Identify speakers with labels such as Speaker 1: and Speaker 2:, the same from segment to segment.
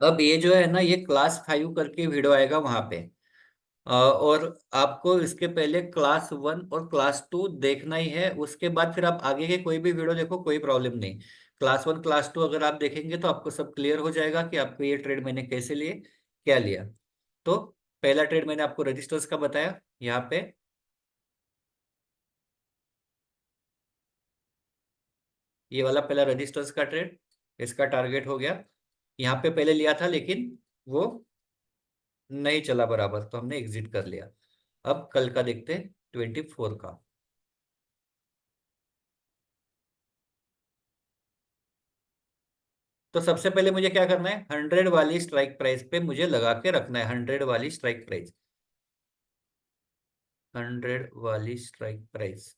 Speaker 1: अब ये जो है ना, ये क्लास 5 करके वीडियो आएगा वहां पे। और आपको इसके पहले क्लास 1 और क्लास 2 देखना ही है। उसके बाद फिर आप आगे के कोई भी वीडियो देखो, कोई प्रॉब्लम नहीं। क्लास 1 क्लास 2 अगर आप देखेंगे तो आपको सब क्लियर हो जाएगा कि आपको ये ट्रेड मैंने कैसे लिए, क्या लिया। तो पहला ट्रेड मैंने आपको रजिस्टर्स का बताया यहाँ पे। ये वाला पहला रजिस्टर्स का ट्रेड, इसका टारगेट हो गया। यहाँ पे पहले लिया था लेकिन वो नहीं चला बराबर, तो हमने एग्जिट कर लिया। अब कल का देखते हैं, 24 का। तो सबसे पहले मुझे क्या करना है, 100 वाली स्ट्राइक प्राइस पे मुझे लगा के रखना है। 100 वाली स्ट्राइक प्राइस, 100 वाली स्ट्राइक प्राइस।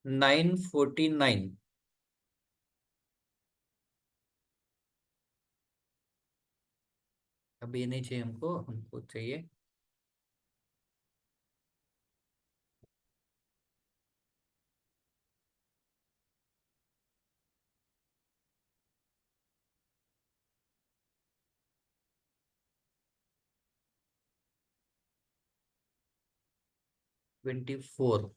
Speaker 1: 949। अब ये नहीं चाहिए हमको, हमको चाहिए 24।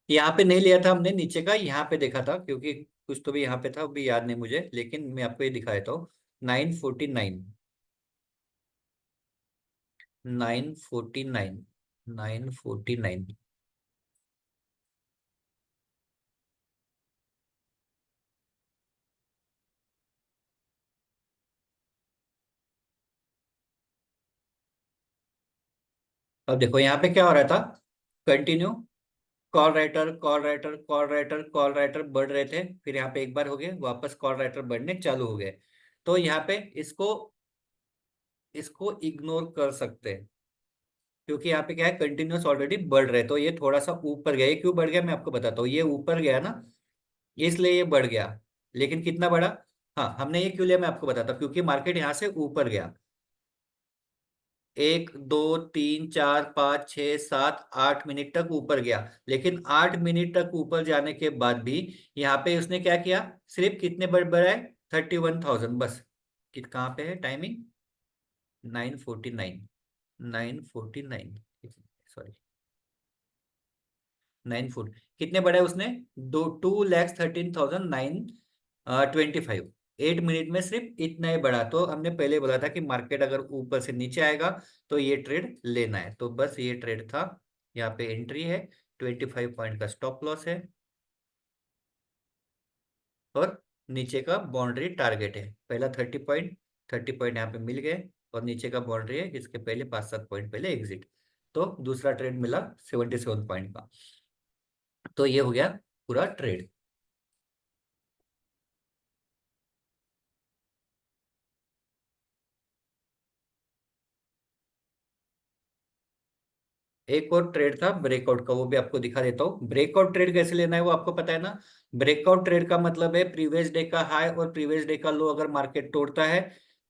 Speaker 1: यहाँ पे नहीं लिया था हमने नीचे का, यहाँ पे देखा था क्योंकि कुछ तो भी यहाँ पे था, अभी याद नहीं मुझे, लेकिन मैं आपको ये दिखा देता हूँ। 949, 949, 949। अब देखो यहाँ पे क्या हो रहा था, continue call writer, call writer, call writer, call writer बढ़ रहे थे। फिर यहाँ पे एक बार हो गए, वापस कॉल राइटर बढ़ने चालू हो गए। तो यहाँ पे इसको इसको इग्नोर कर सकते हैं, क्योंकि यहाँ पे क्या है, कंटिन्यूअस ऑलरेडी बढ़ रहे। तो ये थोड़ा सा ऊपर गया। ये क्यों बढ़ गया मैं आपको बताता हूँ। ये ऊपर गया ना, इसलिए ये बढ़ गया। लेकिन कितना बढ़ा, हाँ हमने ये क्यों लिया मैं आपको बताता हूँ। क्योंकि मार्केट यहाँ से ऊपर गया, 1 2 3 4 5 6 7 8 मिनट तक ऊपर गया। लेकिन 8 मिनट तक ऊपर जाने के बाद भी यहाँ पे उसने क्या किया, सिर्फ कितने बढ़ाए, 31,000 बस। कहाँ पे है टाइमिंग, 949, 949, सॉरी 9 फुट। कितने बढ़ाए उसने, 2,13,925। 8 मिनट में सिर्फ इतना ही बढ़ा। तो हमने पहले बोला था कि मार्केट अगर ऊपर से नीचे आएगा तो ये ट्रेड लेना है। तो बस ये ट्रेड था। यहाँ पे एंट्री है, 25 पॉइंट का स्टॉप लॉस है, और नीचे का बाउंड्री टारगेट है। पहला 30 पॉइंट, 30 पॉइंट यहाँ पे मिल गए, और नीचे का बाउंड्री है जिसके पहले 5 7 पॉइंट पहले एग्जिट। तो दूसरा ट्रेड मिला 77 पॉइंट का। तो ये हो गया पूरा ट्रेड। एक और ट्रेड था ब्रेकआउट का, वो भी आपको दिखा देता हूँ। ब्रेकआउट ट्रेड कैसे लेना है वो आपको पता है ना। ब्रेकआउट ट्रेड का मतलब है प्रीवियस डे का हाई और प्रीवियस डे का लो अगर मार्केट तोड़ता है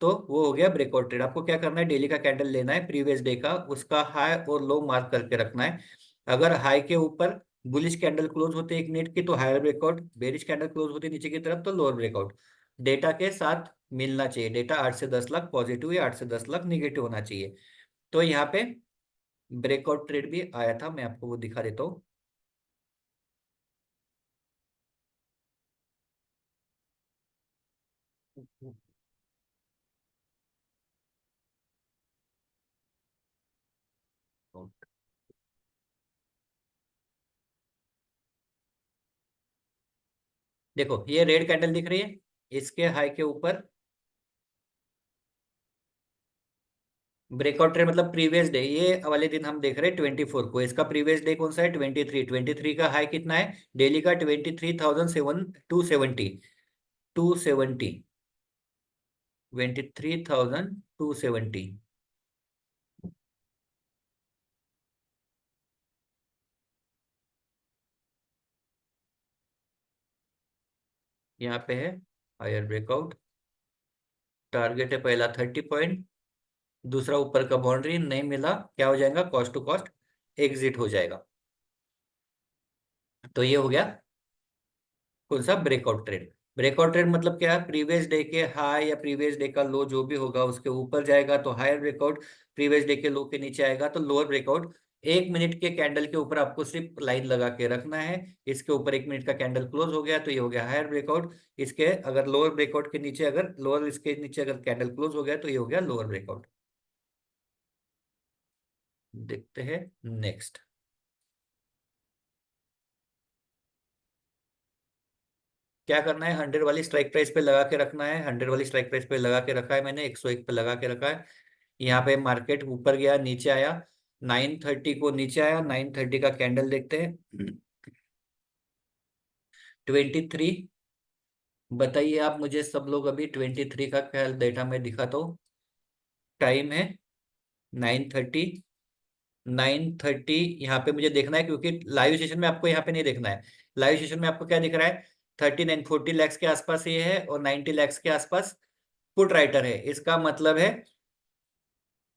Speaker 1: तो वो हो गया ब्रेकआउट ट्रेड। आपको क्या करना है, डेली का कैंडल लेना है, प्रीवियस डे का उसका हाई और लो मार्क करके रखना है। अगर हाई के ऊपर बुलिश कैंडल क्लोज होते एक मिनट की तो higher breakout, bearish candle close होते नीचे की तरफ तो लोअर ब्रेकआउट। डेटा के साथ मिलना चाहिए, डेटा 8 से 10 लाख पॉजिटिव या 8 से 10 लाख निगेटिव होना चाहिए। तो यहाँ पे ब्रेकआउट ट्रेड भी आया था, मैं आपको वो दिखा देता हूँ। देखो ये रेड कैंडल दिख रही है, इसके हाई के ऊपर ब्रेकआउट ट्रेड मतलब प्रीवियस डे, ये वाले दिन हम देख रहे हैं 24 को। इसका प्रीवियस डे कौन सा है, 23। 23 का हाई कितना है डेली का, 23,700, 270, 23,270। यहाँ पे है हायर ब्रेकआउट, टारगेट है पहला 30 पॉइंट, दूसरा ऊपर का बाउंड्री नहीं मिला, क्या हो जाएगा, कॉस्ट टू कॉस्ट एग्जिट हो जाएगा। तो ये हो गया कौन सा, ब्रेकआउट ट्रेड। ब्रेकआउट ट्रेड मतलब क्या है, प्रीवियस डे के हाई या प्रीवियस डे का लो जो भी होगा उसके ऊपर जाएगा तो हायर ब्रेकआउट, प्रीवियस डे के लो के नीचे आएगा तो लोअर ब्रेकआउट। 1 मिनट के कैंडल के ऊपर आपको सिर्फ लाइन लगा के रखना है, इसके ऊपर 1 मिनट का कैंडल क्लोज हो गया तो ये हो गया हायर ब्रेकआउट। इसके अगर लोअर ब्रेकआउट के नीचे, अगर लोअर इसके नीचे अगर कैंडल क्लोज हो गया तो ये हो गया लोअर ब्रेकआउट। देखते हैं नेक्स्ट। क्या करना है, 100 वाली स्ट्राइक प्राइस पे लगा के रखना है, 100 वाली स्ट्राइक प्राइस पे लगा के रखा है मैंने, 101 पे लगा के रखा है। यहाँ पे मार्केट ऊपर गया नीचे आया, 930 को नीचे आया, 930 का कैंडल देखते हैं। 23, बताइए आप मुझे सब लोग अभी 23 का क्या डेटा मैं दिखाता हूँ। टाइम है 9:30, 9:30 यहाँ पे मुझे देखना है क्योंकि लाइव सेशन में आपको यहाँ पे नहीं देखना है। लाइव सेशन में आपको क्या दिख रहा है, 39-40 लैक्स के आसपास ये है और 90 लैक्स के आसपास पुट राइटर है, इसका मतलब है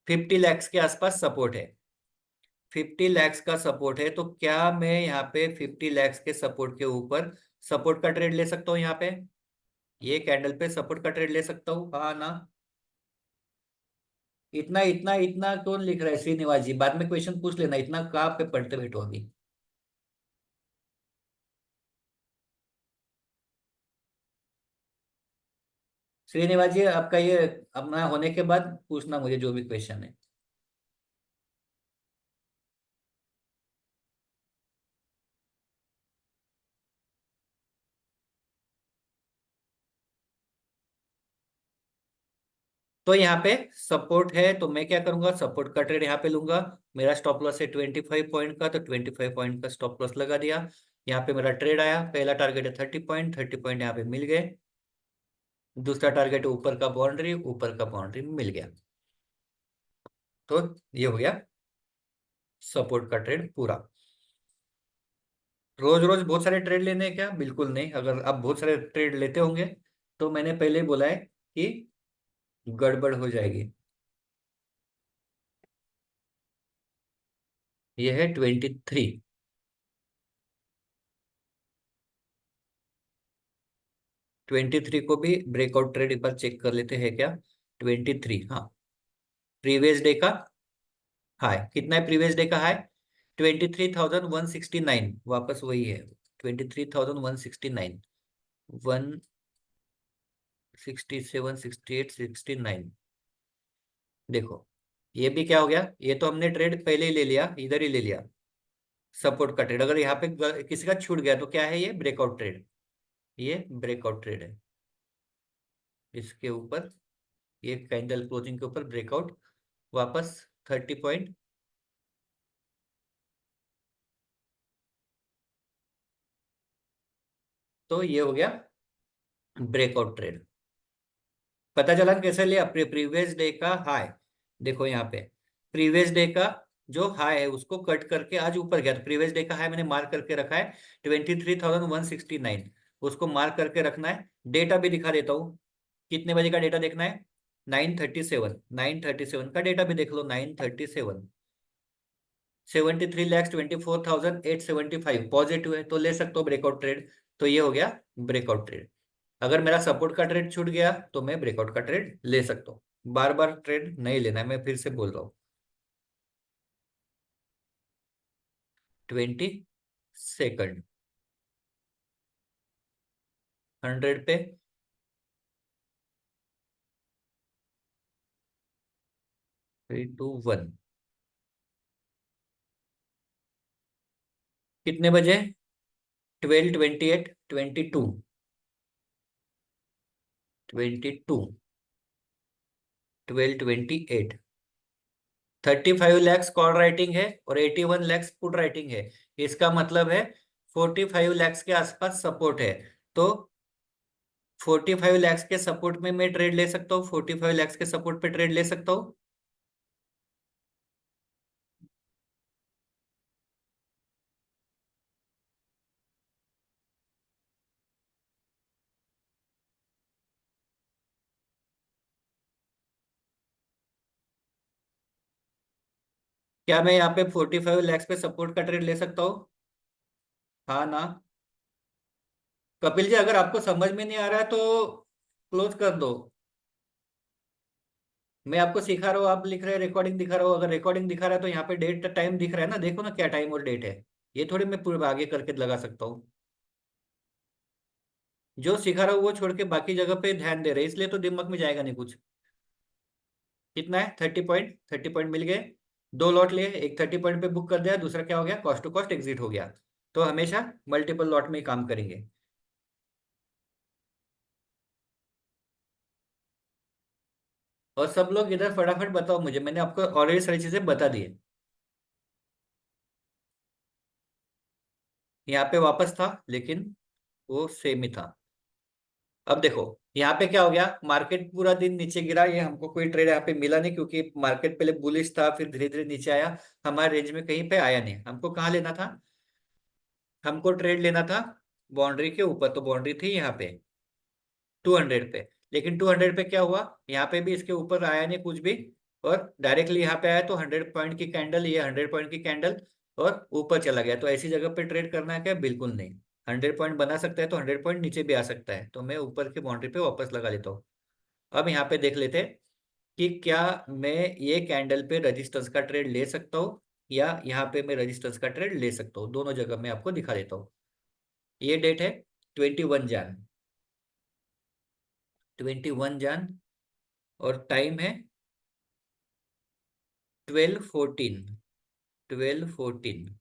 Speaker 1: 50 लैक्स के आसपास सपोर्ट है। 50 लैक्स का सपोर्ट है तो क्या मैं यहाँ पे 50 लैक्स के सपोर्ट के ऊपर सपोर्ट का ट्रेड ले सकता हूँ, यहाँ पे ये कैंडल पे सपोर्ट का ट्रेड ले सकता हूँ, हाँ ना। इतना इतना इतना कौन लिख रहा है श्रीनिवास जी, बाद में क्वेश्चन पूछ लेना, इतना कहाँ पे पढ़ते बैठो अभी। श्रीनिवास जी आपका ये अपना होने के बाद पूछना मुझे जो भी क्वेश्चन है। तो यहाँ पे सपोर्ट है तो मैं क्या करूंगा, सपोर्ट का ट्रेड यहाँ पे लूंगा। मेरा स्टॉप लॉस है 25 पॉइंट का, तो 25 पॉइंट का स्टॉप लॉस लगा दिया। यहाँ पे मेरा ट्रेड आया, पहला टारगेट है 30 पॉइंट, 30 पॉइंट यहाँ पे मिल गए। दूसरा टारगेट है ऊपर का बाउंड्री, ऊपर का बाउंड्री मिल गया। तो ये हो गया सपोर्ट का ट्रेड पूरा। रोज रोज बहुत सारे ट्रेड लेने हैं क्या, बिल्कुल नहीं। अगर आप बहुत सारे ट्रेड लेते होंगे तो मैंने पहले ही बोला है कि गड़बड़ हो जाएगी। ये है 23। 23 को भी ब्रेकआउट ट्रेड एक बार चेक कर लेते हैं क्या। 23, हाँ, प्रीवियस डे का हाई कितना है, प्रीवियस डे का हाई 23,169, वापस वही है 23,169, 167, 68, 69। देखो ये भी क्या हो गया, ये तो हमने ट्रेड पहले ही ले लिया, इधर ही ले लिया सपोर्ट का ट्रेड। अगर यहाँ पे किसी का छूट गया तो क्या है, ये ब्रेकआउट ट्रेड, ये ब्रेकआउट ट्रेड है। इसके ऊपर ये कैंडल क्लोजिंग के ऊपर ब्रेकआउट, वापस 30 पॉइंट, तो ये हो गया ब्रेकआउट ट्रेड। पता चला कैसे लिया, प्रीवियस डे का हाई, देखो यहाँ पे प्रीवियस डे का जो हाई है उसको कट करके आज ऊपर गया, तो प्रीवियस डे का हाई मैंने मार्क करके रखा है 23,169, उसको मार्क करके रखना है। डेटा भी दिखा देता हूँ, कितने बजे का डेटा देखना है, 9:37, 9:37 का डेटा भी देख लो, 9:37, 73,24,875 पॉजिटिव है तो ले सकते हो ब्रेकआउट ट्रेड। तो ये हो गया ब्रेकआउट ट्रेड। अगर मेरा सपोर्ट का ट्रेड छूट गया तो मैं ब्रेकआउट का ट्रेड ले सकता हूँ, बार बार ट्रेड नहीं लेना है, मैं फिर से बोल रहा हूँ। 22, 100 पे, 3, 2, 1, कितने बजे, 12:28, 22, 12:28, 35 लैक्स कॉल राइटिंग है और 81 लैक्स पुट राइटिंग है। इसका मतलब है 45 लैक्स के आसपास सपोर्ट है। तो 45 लैक्स के सपोर्ट में मैं ट्रेड ले सकता हूँ, 45 लैक्स के सपोर्ट पे ट्रेड ले सकता हूँ। क्या मैं यहाँ पे 45 lakhs पे सपोर्ट का ट्रेड ले सकता हूँ? हाँ ना? कपिल जी, अगर आपको समझ में नहीं आ रहा है तो क्लोज कर दो। मैं आपको सिखा रहा हूँ, आप लिख रहे हैं रिकॉर्डिंग दिखा रहा हूँ। अगर रिकॉर्डिंग दिखा रहा है तो यहाँ पे डेट टाइम दिख रहा है ना, देखो ना क्या टाइम और डेट है। ये थोड़ी मैं पूरे आगे करके लगा सकता हूँ। जो सिखा रहा हूँ वो छोड़ के बाकी जगह पे ध्यान दे रहे हैं, इसलिए तो दिमाग में जाएगा नहीं कुछ। कितना है? 30 पॉइंट। 30 पॉइंट मिल गए। दो लॉट लिए, एक 30 पॉइंट पे बुक कर दिया, दूसरा क्या हो गया, कॉस्ट टू कॉस्ट एग्जिट हो गया। तो हमेशा मल्टीपल लॉट में ही काम करेंगे। और सब लोग इधर फटाफट बताओ मुझे, मैंने आपको ऑलरेडी सारी चीजें बता दी है। यहाँ पे वापस था लेकिन वो सेम ही था। अब देखो, यहाँ पे क्या हो गया, मार्केट पूरा दिन नीचे गिरा, ये हमको कोई ट्रेड यहाँ पे मिला नहीं, क्योंकि मार्केट पहले बुलिश था फिर धीरे धीरे नीचे आया। हमारे रेंज में कहीं पे आया नहीं। हमको कहाँ लेना था? हमको ट्रेड लेना था बाउंड्री के ऊपर, तो बाउंड्री थी यहाँ पे 200 पे। लेकिन 200 पे क्या हुआ, यहाँ पे भी इसके ऊपर आया नहीं कुछ भी, और डायरेक्टली यहाँ पे आया तो 100 पॉइंट की कैंडल, ये 100 पॉइंट की कैंडल, और ऊपर चला गया। तो ऐसी जगह पे ट्रेड करना है क्या? बिल्कुल नहीं। 100 पॉइंट बना सकता है तो 100 पॉइंट नीचे भी आ सकता है, तो मैं ऊपर की बाउंड्री पे वापस लगा लेता हूँ। अब यहाँ पे देख लेते हैं कि क्या मैं ये कैंडल पे रजिस्टेंस का ट्रेड ले सकता हूँ, या यहाँ पे मैं रजिस्टेंस का ट्रेड ले सकता हूँ। दोनों जगह मैं आपको दिखा देता हूँ। ये डेट है 21 जान, 21 जान, और टाइम है 12:14, 12:14।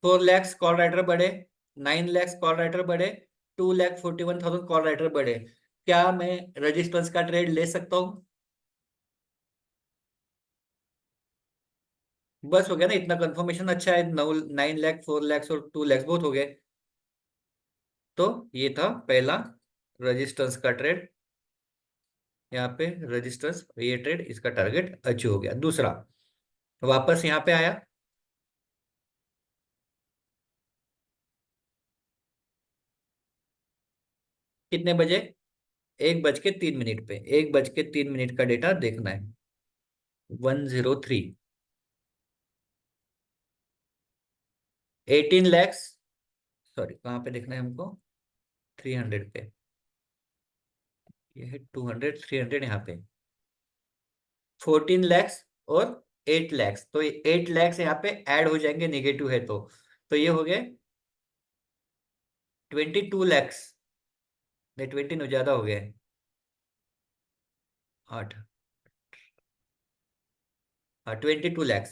Speaker 1: 4 lakhs कॉल राइटर बढ़े, 9 lakhs कॉल राइटर बढ़े, 2,41,000 कॉल राइटर बढ़े। क्या मैं रजिस्टेंस का ट्रेड ले सकता हूँ? बस हो गया ना, इतना कंफर्मेशन अच्छा है। 9 लाख, 4 lakhs और 2 lakhs बहुत हो गए। तो ये था पहला रजिस्टेंस का ट्रेड। यहाँ पे रजिस्टर्स, ये ट्रेड, इसका टारगेट अचीव हो गया। दूसरा, वापस यहाँ पे आया कितने बजे? 1:03 पे। 1:03 का डेटा देखना है। 103, 18 lakhs, सॉरी कहाँ पे देखना है हमको? 300 पे। ये है 200, 300 यहाँ पे। 14 lakhs और 8 lakhs, तो 8 lakhs यहाँ पे ऐड हो जाएंगे, नेगेटिव है तो ये हो गए 22 lakhs। नहीं, 20 नहीं, ज्यादा हो गए। 8, हाँ 22 lakhs।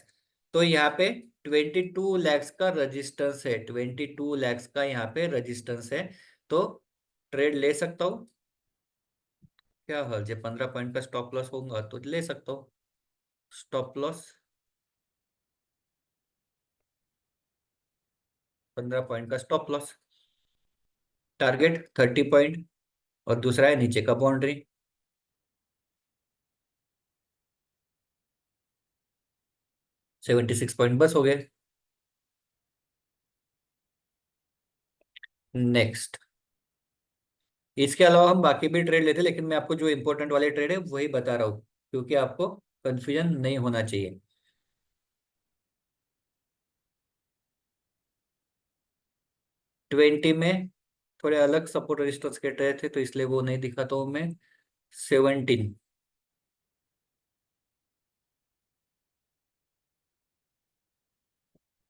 Speaker 1: तो यहाँ पे 22 lakhs का रजिस्टेंस है, 22 lakhs का यहाँ पे रजिस्टेंस है। तो ट्रेड ले सकता हूँ। क्या हर्ज है, 15 पॉइंट का स्टॉप लॉस होगा तो ले सकता हूँ। स्टॉप लॉस 15 पॉइंट का स्टॉप लॉस। टारगेट 30 पॉइंट, और दूसरा है नीचे का बाउंड्री। 76 पॉइंट बस हो गए। नेक्स्ट, इसके अलावा हम बाकी भी ट्रेड लेते, लेकिन मैं आपको जो इंपॉर्टेंट वाले ट्रेड है वही बता रहा हूँ, क्योंकि आपको कंफ्यूजन नहीं होना चाहिए। 20 में थोड़े अलग सपोर्ट रेजिस्टेंस के ट्रेड थे, तो इसलिए वो नहीं दिखाता हूँ मैं। 17,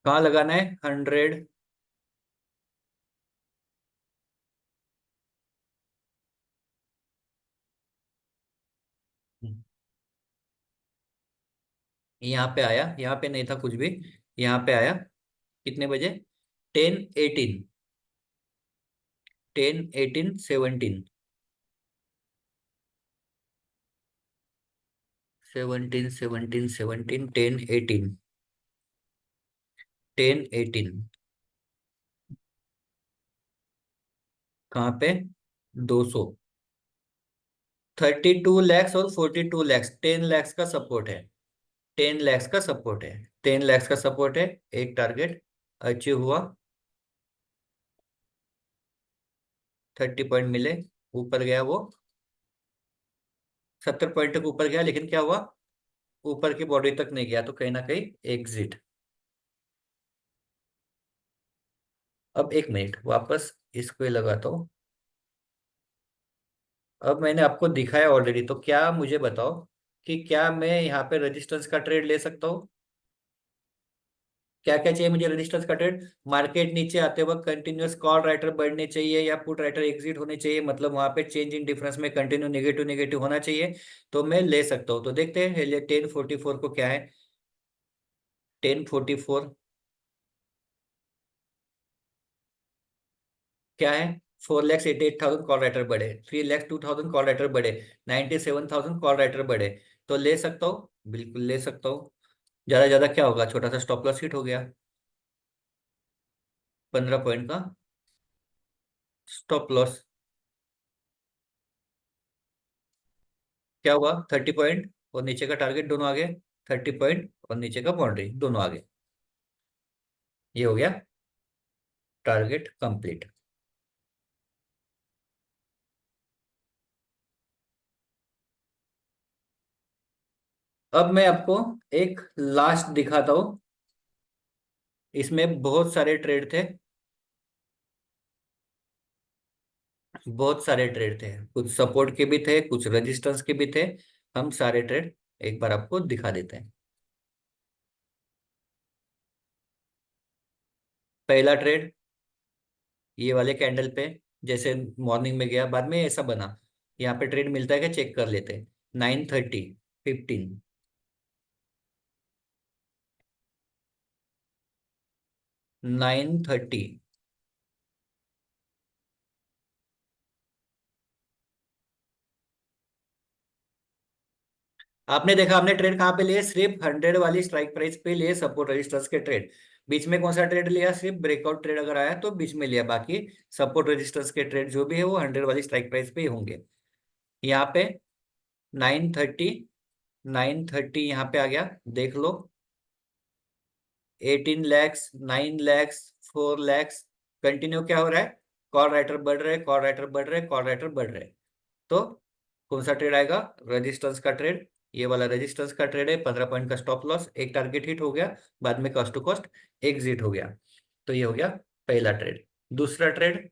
Speaker 1: कहाँ लगाना है? 100। यहाँ पे आया, यहाँ पे नहीं था कुछ भी। यहाँ पे आया कितने बजे? 10:18, 10:18, 17, 17, 17, 17, 10:18, 10:18। कहाँ पे? 200, 32 lakhs और 42 lakhs, 10 lakhs का सपोर्ट है। 10 lakhs का सपोर्ट है। 10 lakhs का सपोर्ट है। एक टारगेट अचीव हुआ। 30 पॉइंट मिले, ऊपर गया वो, 70 पॉइंट तक ऊपर गया, लेकिन क्या हुआ, ऊपर की बॉडी तक नहीं गया, तो कहीं ना कहीं एग्जिट। अब एक मिनट, वापस इसको ही लगाता हूँ। अब मैंने आपको दिखाया ऑलरेडी, तो क्या मुझे बताओ कि क्या मैं यहाँ पे रेजिस्टेंस का ट्रेड ले सकता हूँ? क्या क्या चाहिए मुझे रेजिस्टेंस का ट्रेड? मार्केट नीचे आते वक्त कंटिन्यूअस कॉल राइटर बढ़ने चाहिए या पुट राइटर एग्जिट होने चाहिए, मतलब वहां पे चेंज इन डिफरेंस में कंटिन्यू नेगेटिव नेगेटिव होना चाहिए, तो मैं ले सकता हूँ। तो देखते हैं 1044 को क्या है। 1044 क्या है? 4,88,000 कॉल राइटर बढ़े, 3,02,000 कॉल राइटर बढ़े, 97,000 कॉल राइटर बढ़े, तो ले सकता हूँ, बिल्कुल ले सकता हूँ। ज्यादा ज्यादा क्या होगा, छोटा सा स्टॉप लॉस हिट हो गया, 15 पॉइंट का स्टॉप लॉस। क्या हुआ, 30 पॉइंट और नीचे का टारगेट दोनों आ गए, 30 पॉइंट और नीचे का बाउंड्री दोनों आ गए, ये हो गया टारगेट कंप्लीट। अब मैं आपको एक लास्ट दिखाता हूँ, इसमें बहुत सारे ट्रेड थे, बहुत सारे ट्रेड थे, कुछ सपोर्ट के भी थे, कुछ रेजिस्टेंस के भी थे। हम सारे ट्रेड एक बार आपको दिखा देते हैं। पहला ट्रेड ये वाले कैंडल पे, जैसे मॉर्निंग में गया, बाद में ऐसा बना, यहाँ पे ट्रेड मिलता है क्या, चेक कर लेते हैं। 9:30, 15, 9:30। आपने देखा हमने ट्रेड कहाँ पे लिए, सिर्फ 100 वाली स्ट्राइक प्राइस पे लिए सपोर्ट रेजिस्टेंस के ट्रेड। बीच में कौन सा ट्रेड लिया, सिर्फ ब्रेकआउट ट्रेड अगर आया तो बीच में लिया, बाकी सपोर्ट रेजिस्टेंस के ट्रेड जो भी है वो 100 वाली स्ट्राइक प्राइस पे ही होंगे। यहाँ पे 9:30, 9:30 यहाँ पे आ गया, देख लो, 18 लैक्स, 9 लैक्स, 4 लैक्स, कंटिन्यू क्या हो रहा है, कॉल राइटर बढ़ रहे, कॉल राइटर बढ़ रहे, कॉल राइटर बढ़ रहे। तो कौन सा ट्रेड आएगा, रेजिस्टेंस का ट्रेड, ये वाला रेजिस्टेंस का ट्रेड है, 15 पॉइंट का स्टॉप लॉस, एक टारगेट हिट हो गया, बाद में कॉस्ट टू कॉस्ट एग्जिट हो गया। तो ये हो गया पहला ट्रेड। दूसरा ट्रेड,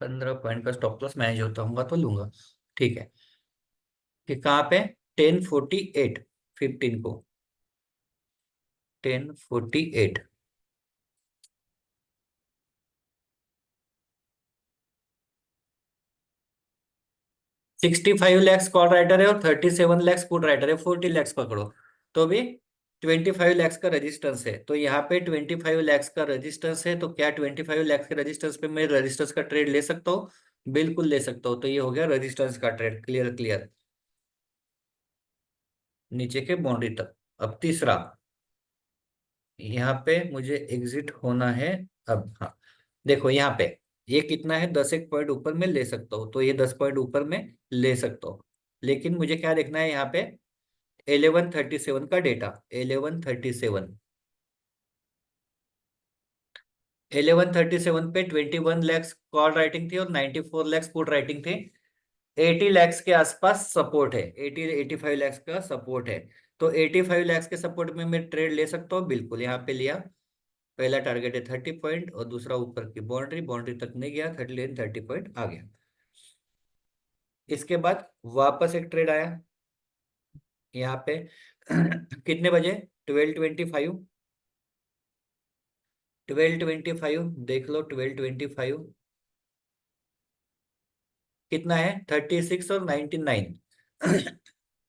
Speaker 1: 15 पॉइंट का स्टॉप लॉस मैनेज होता होगा तो लूंगा, ठीक है। कि कहाँ पे, 10:48, 15 को, 10:48, 65 लैक्स कॉल राइटर है और 37 लैक्स पुट राइटर है, 40 लैक्स पकड़ो, तो भी 25 लैक्स का रेजिस्टेंस है। तो यहाँ पे 25 लैक्स का रेजिस्टेंस है, तो क्या 25 लैक्स के रेजिस्टेंस पे मैं रेजिस्टेंस का ट्रेड ले सकता हूँ? बिल्कुल ले सकता हूँ। तो ये हो गया रेजिस्टेंस का ट्रेड, क्लियर क्लियर, नीचे के बाउंड्री तक। अब तीसरा, यहाँ पे मुझे एग्जिट होना है। अब हाँ, देखो यहाँ पे ये कितना है, 10 एक पॉइंट ऊपर में ले सकता हूँ, तो ये 10 पॉइंट ऊपर में ले सकता हूँ, लेकिन मुझे क्या देखना है यहाँ पे, 11:37 का डेटा, 11:37, 11:37 पे 21 लैक्स कॉल राइटिंग थी और 94 लैक्स पुट राइटिंग थी। 80 लैक्स के आसपास सपोर्ट है, 85 लैक्स का सपोर्ट है। तो 85 लैक्स के सपोर्ट में मैं ट्रेड ले सकता हूँ, बिल्कुल यहाँ पे लिया। पहला टारगेट है 30 पॉइंट और दूसरा ऊपर की बाउंड्री, बाउंड्री तक नहीं गया, 30 पॉइंट आ गया। इसके बाद वापस एक ट्रेड आया यहाँ पे कितने बजे, 12:25, 12:25 देख लो, 12:25 कितना है, 36 और 99,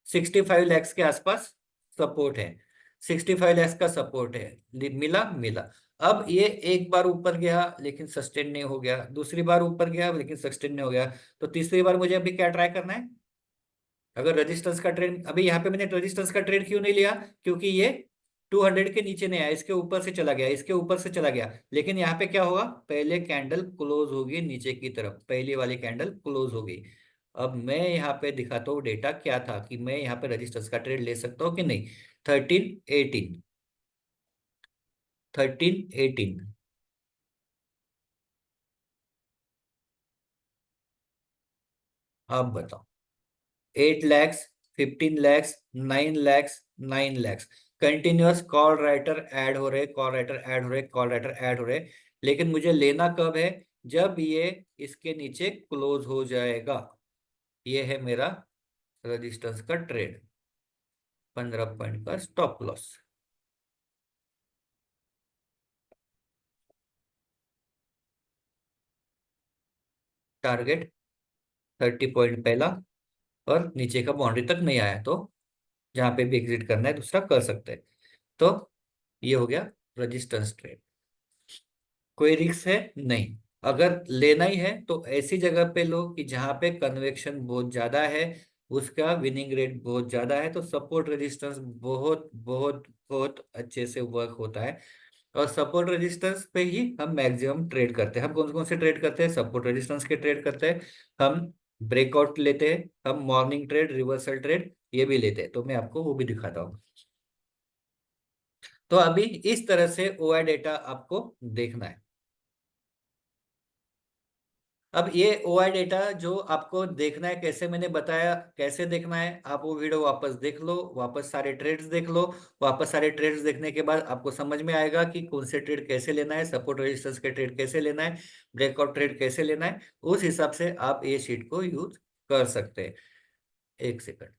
Speaker 1: 65 लैक्स के आसपास सपोर्ट है, 65 लैक्स का सपोर्ट है, मिला मिला। अब ये एक बार ऊपर गया लेकिन सस्टेन नहीं हो गया, दूसरी बार ऊपर गया लेकिन सस्टेन नहीं हो गया, तो तीसरी बार मुझे अभी क्या ट्राई करना है, अगर रेजिस्टेंस का ट्रेड, अभी यहाँ पे मैंने रेजिस्टेंस का ट्रेड क्यों नहीं लिया, क्योंकि ये 200 के नीचे नहीं आया, इसके ऊपर से चला गया, इसके ऊपर से चला गया, लेकिन यहाँ पे क्या होगा, पहले कैंडल क्लोज होगी नीचे की तरफ, पहली वाली कैंडल क्लोज हो गई। अब मैं यहाँ पे दिखाता हूँ डेटा क्या था, कि मैं यहाँ पे रजिस्टर्स का ट्रेड ले सकता हूँ कि नहीं। 13 18, 13 18। आप बताओ। 8 lakhs, 15 lakhs, 9 lakhs, 9 lakhs। Continuous call writer add हो रहे, कॉल राइटर ऐड हो रहे, कॉल राइटर ऐड हो रहे। लेकिन मुझे लेना कब है, जब ये इसके नीचे क्लोज हो जाएगा। ये है मेरा रजिस्टेंस का ट्रेड, 15 पॉइंट का स्टॉप लॉस। टारगेट 30 पॉइंट पहला, और नीचे का बाउंड्री तक नहीं आया तो जहां पे भी एग्जिट करना है दूसरा कर सकते हैं। तो ये हो गया रजिस्टेंस ट्रेड। कोई रिस्क है नहीं। अगर लेना ही है तो ऐसी जगह पे लो कि जहां पे कन्वेक्शन बहुत ज्यादा है, उसका विनिंग रेट बहुत ज्यादा है, तो सपोर्ट रेजिस्टेंस बहुत बहुत बहुत अच्छे से वर्क होता है। और सपोर्ट रेजिस्टेंस पे ही हम मैक्सिमम ट्रेड करते हैं। हम कौन कौन से ट्रेड करते हैं, सपोर्ट रेजिस्टेंस के ट्रेड करते हैं, हम ब्रेकआउट लेते हैं, हम मॉर्निंग ट्रेड, रिवर्सल ट्रेड ये भी लेते हैं। तो मैं आपको वो भी दिखाता हूँ। तो अभी इस तरह से ओआई डेटा आपको देखना है। अब ये ओआई डेटा जो आपको देखना है, कैसे मैंने बताया कैसे देखना है, आप वो वीडियो वापस देख लो, वापस सारे ट्रेड्स देख लो। वापस सारे ट्रेड्स देखने के बाद आपको समझ में आएगा कि कौन से ट्रेड कैसे लेना है, सपोर्ट रेजिस्टेंस के ट्रेड कैसे लेना है, ब्रेकआउट ट्रेड कैसे लेना है। उस हिसाब से आप ये शीट को यूज कर सकते हैं। एक सेकंड।